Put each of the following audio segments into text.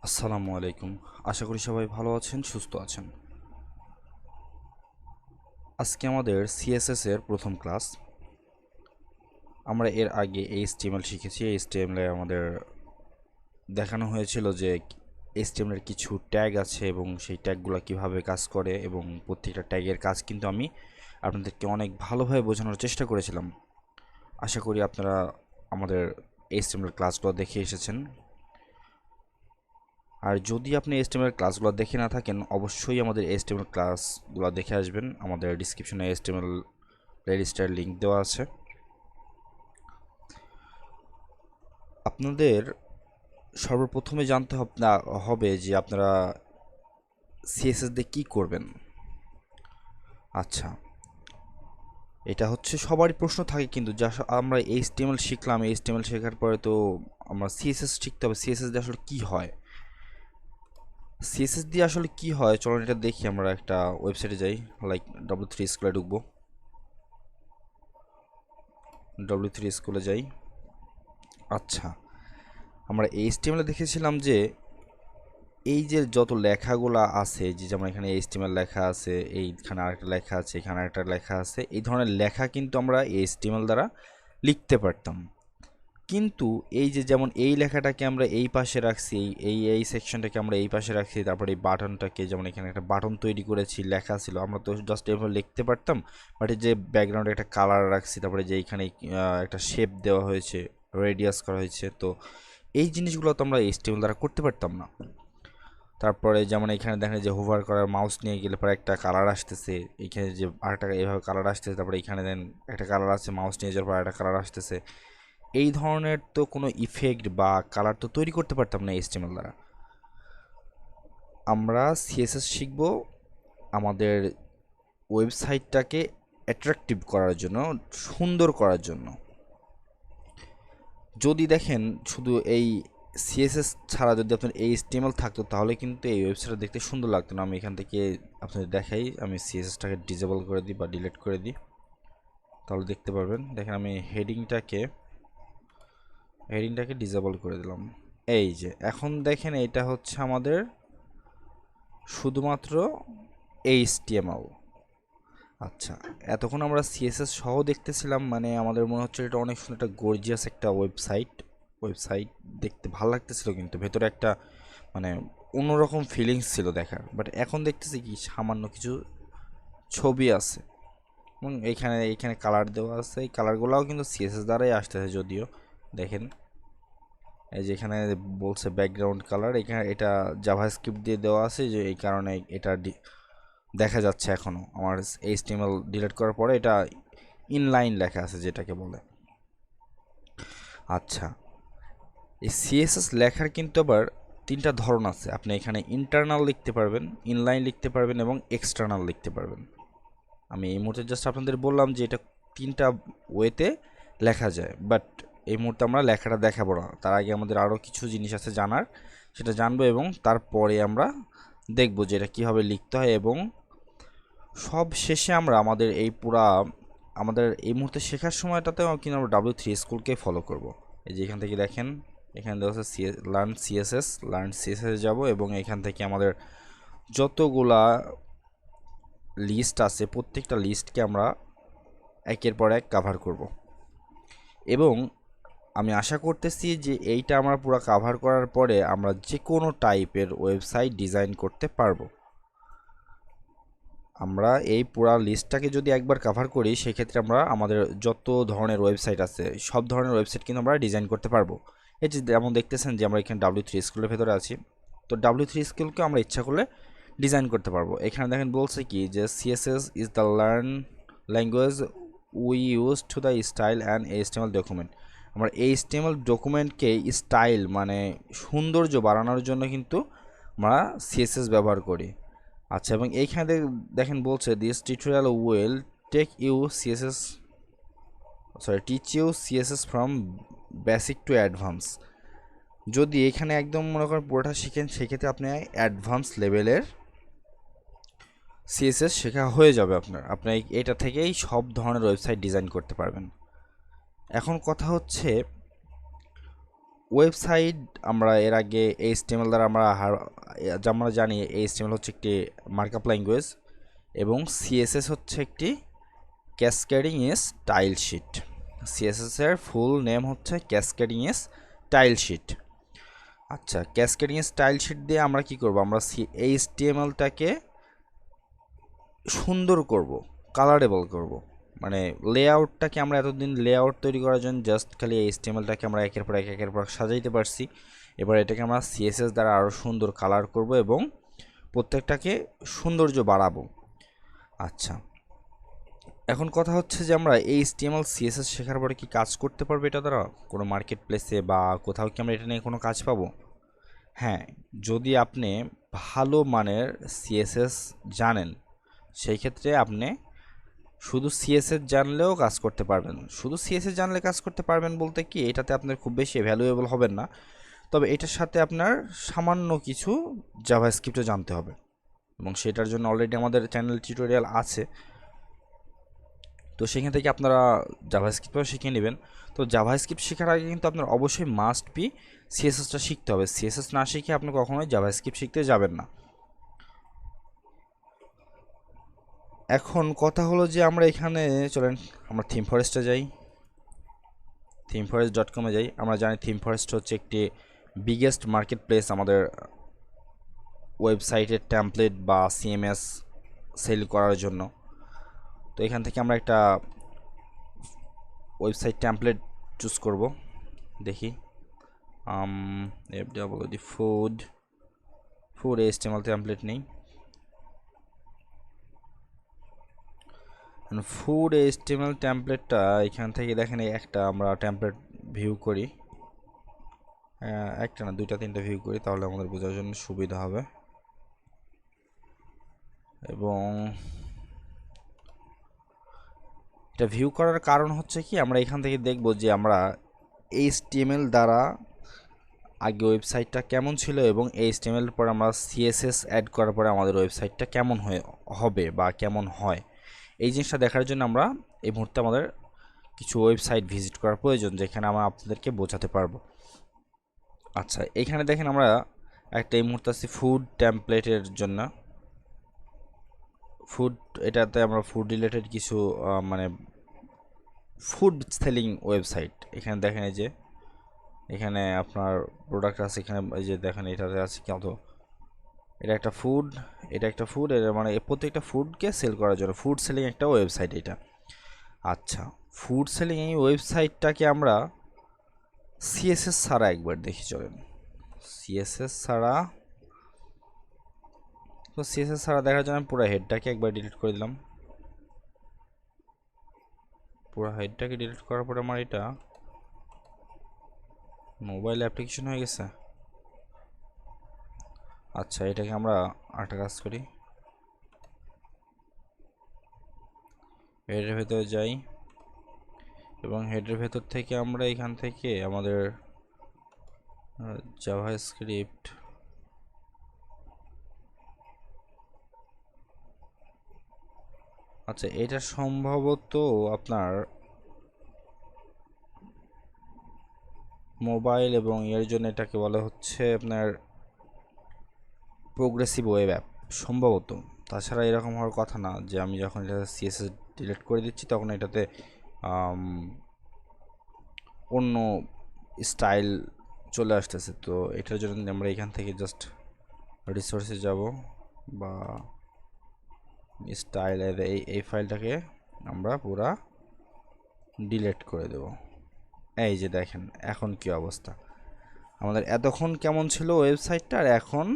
আসসালামু আলাইকুম। আশা করি সবাই ভালো আছেন, সুস্থ আছেন। আজকে আমাদের সিএসএস এর প্রথম ক্লাস। আমরা এর আগে এইচটিএমএল শিখেছি। এইচটিএমএল এ আমাদের দেখানো হয়েছিল যে এইচটিএমএল এর কিছু ট্যাগ আছে এবং সেই ট্যাগগুলো কিভাবে কাজ করে, এবং প্রত্যেকটা ট্যাগের কাজ কিন্তু আমি আপনাদেরকে অনেক ভালোভাবে বোঝানোর চেষ্টা করেছিলাম। আশা করি আপনারা আমাদের এইচটিএমএল ক্লাসগুলো দেখে এসেছেন। আর যদি আপনি এইচটিএমএল ক্লাসগুলো দেখে না থাকেন, অবশ্যই আমাদের এইচটিএমএল ক্লাসগুলো দেখে আসবেন। আমাদের ডিসক্রিপশনে এইচটিএমএল প্লেলিস্টের লিঙ্ক দেওয়া আছে। আপনাদের সর্বপ্রথমে জানতে হবে যে আপনারা সিএসএস দিয়ে কী করবেন। আচ্ছা, এটা হচ্ছে সবারই প্রশ্ন থাকে, কিন্তু যা আমরা এইচটিএমএল শিখলাম, এইচটিএমএল শেখার পরে তো আমরা সিএসএস শিখতে হবে। সিএসএস দিয়ে আসলে কী হয়, সিএসএস দিয়ে আসলে কি হয়, চলুন এটা দেখি। আমরা একটা ওয়েবসাইটে যাই, লাইক W3 স্কুলে ঢুকবো। W3 স্কুলে যাই। আচ্ছা, আমরা এইচটিএমএল দেখেছিলাম যে এই যে যত লেখাগুলো আছে, যে যেমন এখানে এইচটিএমএল লেখা আছে, এইখানে আরেকটা লেখা আছে, এখানে আরেকটা লেখা আছে, এই ধরনের লেখা কিন্তু আমরা এইচটিএমএল দ্বারা লিখতে পারতাম। কিন্তু এই যে যেমন এই লেখাটাকে আমরা এই পাশে রাখছি, এই সেকশনটাকে আমরা এই পাশে রাখছি, তারপরে এই বাটনটাকে, যেমন এখানে একটা বাটন তৈরি করেছি, লেখা ছিল, আমরা তো জাস্ট এভাবে লিখতে পারতাম। বাট এই যে ব্যাকগ্রাউন্ডে একটা কালার রাখছি, তারপরে যে এইখানে একটা শেপ দেওয়া হয়েছে, রেডিয়াস করা হয়েছে, তো এই জিনিসগুলো তো আমরা এইচটিএমএল দ্বারা করতে পারতাম না। তারপরে যেমন এখানে দেখেন যে হোভার করার মাউস নিয়ে গেলে পরে একটা কালার আসতেছে, এখানে যে আরেকটা এইভাবে কালার আসতেছে, তারপরে এখানে দেন একটা কালার আছে, মাউস নিয়ে যাওয়ার পর একটা কালার আসতেছে। এই ধরনের তো কোনো ইফেক্ট বা কালার তো তৈরি করতে পারতাম না এইচটিএমএল দ্বারা। আমরা সিএসএস শিখব আমাদের ওয়েবসাইটটাকে অ্যাট্রাকটিভ করার জন্য, সুন্দর করার জন্য। যদি দেখেন শুধু এই সিএসএস ছাড়া যদি আপনার এইচটিএমএল থাকতো, তাহলে কিন্তু এই ওয়েবসাইটটা দেখতে সুন্দর লাগতো না। আমি এখান থেকে আপনাদের দেখাই, আমি সিএসএসটাকে ডিসেবল করে দিই বা ডিলিট করে দিই, তাহলে দেখতে পারবেন। দেখেন আমি হেডিংটাকে ডিসেবল করে দিলাম। এই যে এখন দেখেন, এটা হচ্ছে আমাদের শুধুমাত্র এইচটিএমএল। আচ্ছা, এতক্ষণ আমরা সিএসএস সহ দেখতেছিলাম, মানে আমাদের মনে হচ্ছে এটা অনেক সুন্দর, একটা গর্জিয়াস একটা ওয়েবসাইট দেখতে ভালো লাগতেছিল, কিন্তু ভেতরে একটা মানে অন্যরকম ফিলিংস ছিল দেখার। বাট এখন দেখতেছি কি সামান্য কিছু ছবি আছে, এবং এইখানে কালার দেওয়া আছে। এই কালারগুলোও কিন্তু সিএসএস দ্বারাই আসতেছে যদিও। দেখেন এই যে এখানে বলছে ব্যাকগ্রাউন্ড কালার, এখানে এটা জাভাস্ক্রিপ্ট দিয়ে দেওয়া আছে, যে এই কারণে এটা দেখা যাচ্ছে এখনও। আমার এইচটিএমএল ডিলিট করার পরে এটা ইনলাইন লেখা আছে, যেটাকে বলে। আচ্ছা, এই সিএসএস লেখার কিন্তু আবার তিনটা ধরন আছে। আপনি এখানে ইন্টারনাল লিখতে পারবেন, ইনলাইন লিখতে পারবেন, এবং এক্সটার্নাল লিখতে পারবেন। আমি এই মুহূর্তে জাস্ট আপনাদের বললাম যে এটা তিনটা ওয়েতে লেখা যায়, বাট এই মুহূর্তে আমরা লেখাটা দেখাবো না। তার আগে আমাদের আরও কিছু জিনিস আছে জানার, সেটা জানবো, এবং তারপরে আমরা দেখব যে এটা কীভাবে লিখতে হয়। এবং সব শেষে আমরা আমাদের এই মুহূর্তে শেখার সময়টাতেও কিন্তু আমরা W3 স্কুলকে ফলো করব। এই যে এখান থেকে দেখেন, এখানে দেওয়া আছে লার্ন সিএসএস যাব, এবং এখান থেকে আমাদের যতগুলা লিস্ট আছে, প্রত্যেকটা লিস্টকে আমরা একের পর এক কাভার করব। এবং আমি আশা করতেছি যে এইটা আমরা পুরো কাভার করার পরে আমরা যে কোনো টাইপের ওয়েবসাইট ডিজাইন করতে পারবো। আমরা এই পুরা লিস্টটাকে যদি একবার কাভার করি, সেক্ষেত্রে আমরা আমাদের যত ধরনের ওয়েবসাইট আছে, সব ধরনের ওয়েবসাইট কিন্তু আমরা ডিজাইন করতে পারবো। এই যে যেমন দেখতেছেন যে আমরা এখানে W3 স্কুলের ভেতরে আছি, তো W3 স্কুলকে আমরা ইচ্ছা করলে ডিজাইন করতে পারবো। এখানে দেখেন বলছে কি যে CSS is the language we use to the style and HTML document. আমরা HTML ডকুমেন্টকে স্টাইল মানে সৌন্দর্য বাড়ানোর জন্য কিন্তু আমরা CSS ব্যবহার করি। আচ্ছা, এবং এইখানে দেখেন বলছে this tutorial will teach you CSS from basic to advance. যদি এখানে একদম মনে করেন পুরোটা শিখেন, সেক্ষেত্রে আপনি অ্যাডভান্স লেভেলের সিএসএস শেখা হয়ে যাবে আপনি এটা থেকেই সব ধরনের ওয়েবসাইট ডিজাইন করতে পারবেন। এখন কথা হচ্ছে ওয়েবসাইট আমরা এর আগে HTML দ্বারা আমরা জানি HTML হচ্ছে একটি মার্কআপ ল্যাঙ্গুয়েজ এবং CSS হচ্ছে একটি ক্যাসকেডিং স্টাইল শিট। CSS এর ফুল নেম হচ্ছে ক্যাসকেডিং স্টাইল শিট। আচ্ছা, ক্যাসকেডিং স্টাইল শিট দিয়ে আমরা কি করব, আমরা HTML-টাকে সুন্দর করব, কালারেবল করব। মানে লেআউটটাকে আমরা এতদিন লেআউট তৈরি করার জন্য জাস্ট খালি HTML-টাকে আমরা একের পর এক সাজাইতে পারছি। এবার এটাকে আমরা CSS দ্বারা আরও সুন্দর কালার করব এবং প্রত্যেকটাকে সৌন্দর্য বাড়াবো। আচ্ছা, এখন কথা হচ্ছে যে আমরা HTML CSS শেখার পরে কি কাজ করতে পারবো এটা দ্বারা কোনো মার্কেট প্লেসে বা কোথাও কি আমরা এটা নিয়ে কোনো কাজ পাবো? হ্যাঁ, যদি আপনি ভালো মানের CSS জানেন সেই ক্ষেত্রে আপনি শুধু CSS জানলেও কাজ করতে পারবেন। শুধু CSS জানলে কাজ করতে পারবেন বলতে কি, এটাতে আপনার খুব বেশি ভ্যালুয়েবল হবেন না, তবে এটার সাথে আপনার সামান্য কিছু জাভাস্ক্রিপ্টও জানতে হবে এবং সেটার জন্য অলরেডি আমাদের চ্যানেল টিউটোরিয়াল আছে। তো সেখান থেকে আপনারা জাভাস্ক্রিপ্টও শিখে নেবেন। তো জাভাস্ক্রিপ্ট শেখার আগে কিন্তু আপনার অবশ্যই মাস্ট বি CSSটা শিখতে হবে। CSS না শিখে আপনি কখনোই জাভাস্ক্রিপ্ট শিখতে যাবেন না। এখন কথা হলো যে আমরা এখানে চলেন আমরা থিম ফরেস্টে যাই, themforest.com-এ যাই। আমরা জানি থিম ফরেস্ট হচ্ছে একটি বিগেস্ট মার্কেট প্লেস আমাদের ওয়েবসাইটের টেমপ্লেট বা CMS সেল করার জন্য। তো এখান থেকে আমরা একটা ওয়েবসাইট টেমপ্লেট চুজ করব। দেখি ফুড HTML টেমপ্লেট নেই, ফুড HTML টেমপ্লেটটা এখান থেকে দেখেন একটা আমরা টেমপ্লেট ভিউ করি, একটা না দুইটা তিনটা ভিউ করি, তাহলে আমাদের বোঝার জন্য সুবিধা হবে। এবং এটা ভিউ করার কারণ হচ্ছে কি, আমরা এখান থেকে দেখব যে আমরা HTML দ্বারা আগে ওয়েবসাইটটা কেমন ছিল এবং HTML পর আমরা CSS অ্যাড করার পরে আমাদের ওয়েবসাইটটা কেমন হবে বা কেমন হয়, এই জিনিসটা দেখার জন্য আমরা এই মুহূর্তে আমাদের কিছু ওয়েবসাইট ভিজিট করার প্রয়োজন, যেখানে আমরা আপনাদেরকে বোঝাতে পারবো। আচ্ছা, এখানে দেখেন আমরা একটা এই মুহূর্তে আছি ফুড টেমপ্লেটের জন্য। ফুড, এটাতে আমরা ফুড রিলেটেড কিছু মানে ফুড সেলিং ওয়েবসাইট। এখানে দেখেন এই যে এখানে আপনার প্রোডাক্ট আছে, এখানে এই যে দেখেন এটাতে আছে কত, এটা একটা ফুড, এটা একটা ফুড, এটা মানে প্রত্যেকটা ফুডকে সেল করার জন্য ফুড সেলিং একটা ওয়েবসাইট এটা। আচ্ছা, ফুড সেলিং এই ওয়েবসাইটটাকে আমরা CSS ছাড়া একবার দেখি চলেন। CSS ছাড়া, তো CSS ছাড়া দেখার জন্য পুরো হেডটাকে একবার ডিলিট করে দিলাম। পুরো হেডটাকে ডিলিট করার পরে আমার এটা মোবাইল অ্যাপ্লিকেশন হয়ে গেছে। আচ্ছা, এটাকে আমরা আরেকটা কাজ করি, হেডের ভেতরে যাই এবং হেডের ভেতর থেকে আমরা এখান থেকে আমাদের জাভাস্ক্রিপ্ট আচ্ছা, এটা সম্ভবত আপনার মোবাইল এবং এর জন্য এটাকে বলা হচ্ছে আপনার প্রোগ্রেসিভ ওয়েব অ্যাপ সম্ভবত। তাছাড়া এরকম হওয়ার কথা না যে আমি যখন এটা CSS ডিলিট করে দিচ্ছি তখন এটাতে অন্য স্টাইল চলে আসতেছে। তো এটার জন্য আমরা এখান থেকে জাস্ট রিসোর্সে যাব বা স্টাইলের এই ফাইলটাকে আমরা পুরা ডিলিট করে দেব। এই যে দেখেন এখন কি অবস্থা, আমাদের এতক্ষণ কেমন ছিল ওয়েবসাইটটা আর এখন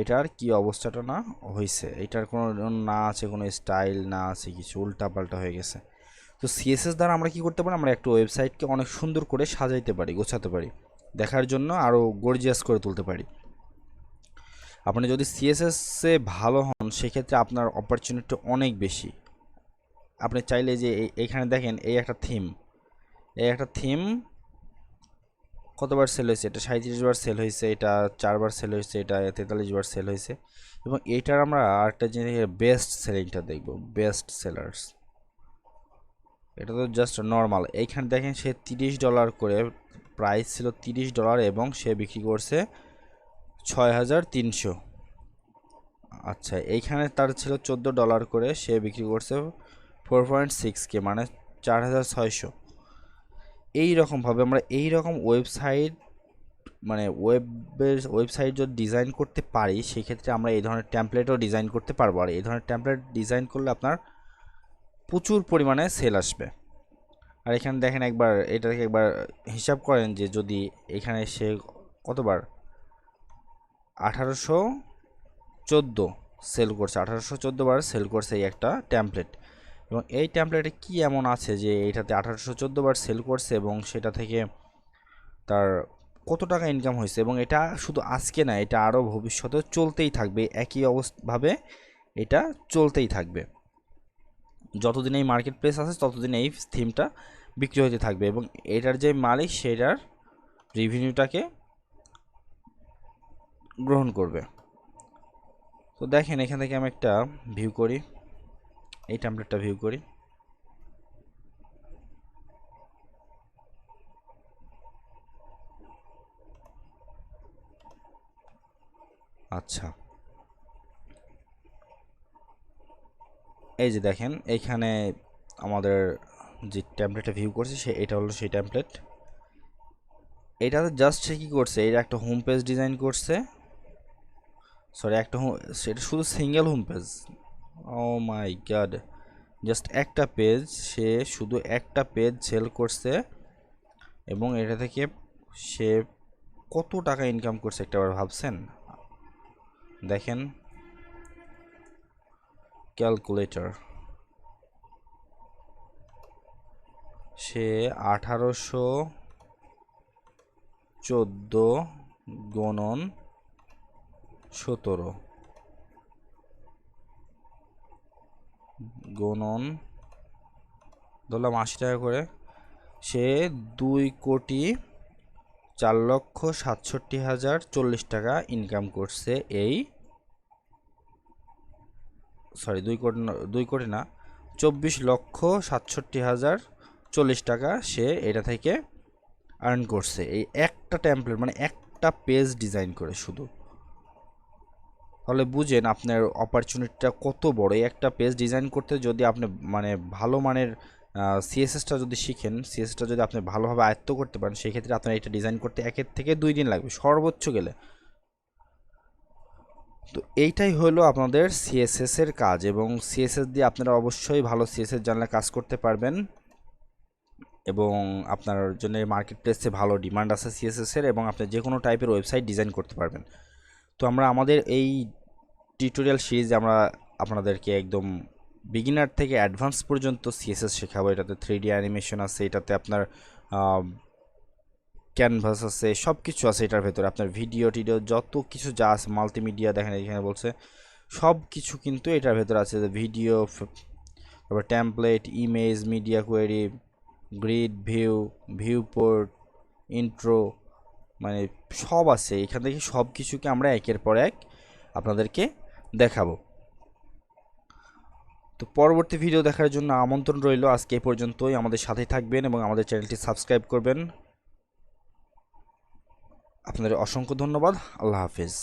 এটার কি অবস্থাটা না হয়েছে, এটার কোনো না আছে কোনো স্টাইল, না আছে কিছু, উল্টাপাল্টা হয়ে গেছে। তো CSS দ্বারা আমরা কি করতে পারি, আমরা একটা ওয়েবসাইটকে অনেক সুন্দর করে সাজাইতে পারি, গোছাতে পারি, দেখার জন্য আরও গর্জিয়াস করে তুলতে পারি। আপনি যদি CSS-এ ভালো হন সেক্ষেত্রে আপনার অপরচুনিটি অনেক বেশি। আপনি চাইলে যে এইখানে দেখেন এই একটা থিম কতবার সেল হয়েছে, এটা 37 বার সেল হয়েছে, এটা 4 বার সেল হয়েছে, এটা 43 বার সেল হয়েছে। এবং এইটার আমরা আরেকটা জিনিস বেস্ট সেলিংটা দেখব, বেস্ট সেলার্স। এটা তো জাস্ট নর্মাল, এইখানে দেখেন সে $30 করে প্রাইস ছিল $30 এবং সে বিক্রি করছে 6300। আচ্ছা, এইখানে তার ছিল $14 করে, সে বিক্রি করছে 4.6K মানে 4600। এই রকমভাবে আমরা এই রকম ওয়েবসাইট মানে ওয়েবসাইট যদি ডিজাইন করতে পারি, সেক্ষেত্রে আমরা এই ধরনের টেমপ্লেটও ডিজাইন করতে পারবো। আর এই ধরনের টেমপ্লেট ডিজাইন করলে আপনার প্রচুর পরিমাণে সেল আসবে। আর এখানে দেখেন একবার এটাকে একবার হিসাব করেন যে যদি এখানে সে কতবার 1814 সেল করছে, 1814 বার সেল করছে এই একটা টেমপ্লেট। এবং এই টেমপ্লেটে কি এমন আছে যে এটাতে 1814 বার সেল করছে এবং সেটা থেকে তার কত টাকা ইনকাম হয়েছে। এবং এটা শুধু আজকে না, এটা আরও ভবিষ্যতে চলতেই থাকবে, একই অবস্থাভাবে এটা চলতেই থাকবে। যতদিন এই মার্কেট প্লেস আছে ততদিন এই থিমটা বিক্রি হতে থাকবে এবং এটার যে মালিক সেটার রেভিনিউটাকে গ্রহণ করবে। তো দেখেন এখান থেকে আমি একটা ভিউ করি, এই টেমপ্লেটটা ভিউ করি। আচ্ছা, এই যে দেখেন এইখানে আমাদের যে টেমপ্লেটটা ভিউ করছে এটা হলো সেই টেমপ্লেট। এটাতে জাস্ট সে কী করছে, এটা একটা হোম পেজ ডিজাইন করছে, সরি সেটা শুধু সিঙ্গেল হোম পেজ। ও মাই গড, জাস্ট একটা পেজ, সে শুধু একটা পেজ সেল করছে এবং এটা থেকে সে কত টাকা ইনকাম করছে একটাবার ভাবছেন? দেখেন ক্যালকুলেটর, সে 1814 গুণন 17 গুণন ধরলাম 80 টাকা করে, সে 2,04,67,040 টাকা ইনকাম করছে। এই সরি 2 কোটি না, 24,67,040 টাকা সে এটা থেকে আর্ন করছে এই একটা টেমপ্লেট মানে একটা পেজ ডিজাইন করে শুধু। তাহলে বুঝেন আপনার অপরচুনিটিটা কত বড়। এই একটা পেজ ডিজাইন করতে যদি আপনি মানে ভালো মানের সিএসএসটা যদি শিখেন, সিএসএসটা যদি আপনি ভালোভাবে আয়ত্ত করতে পারেন, সেক্ষেত্রে আপনার এটা ডিজাইন করতে 1 থেকে 2 দিন লাগবে সর্বোচ্চ গেলে। তো এইটাই হলো আপনাদের সিএসএস এর কাজ এবং সিএসএস দিয়ে আপনারা অবশ্যই ভালো সিএসএস জানলে কাজ করতে পারবেন এবং আপনার জন্য মার্কেট প্লেসে ভালো ডিমান্ড আছে সিএসএস এর এবং আপনি যে কোনো টাইপের ওয়েবসাইট ডিজাইন করতে পারবেন। তো আমরা আমাদের এই টিউটোরিয়াল সিরিজে আমরা আপনাদেরকে একদম বিগিনার থেকে অ্যাডভান্স পর্যন্ত সিএসএস শেখাবো। এটাতে 3D অ্যানিমেশন আছে, এটাতে আপনার ক্যানভাস আছে, সব কিছু আছে এটার ভেতরে। আপনার ভিডিও টিডিও যত কিছু যা আছে, মাল্টিমিডিয়া দেখেন এখানে বলছে সব কিছু কিন্তু এটার ভেতরে আছে। ভিডিও, তারপর template, image, media query, grid, viewport, intro, মানে সব আছে এখান থেকে। সব কিছুকে আমরা একের পর এক আপনাদেরকে দেখাবো। তো পরবর্তী ভিডিও দেখার জন্য আমন্ত্রণ রইল। আজকে এই পর্যন্তই, আমাদের সাথেই থাকবেন এবং আমাদের চ্যানেলটি সাবস্ক্রাইব করবেন। আপনাদের অসংখ্য ধন্যবাদ। আল্লাহ হাফেজ।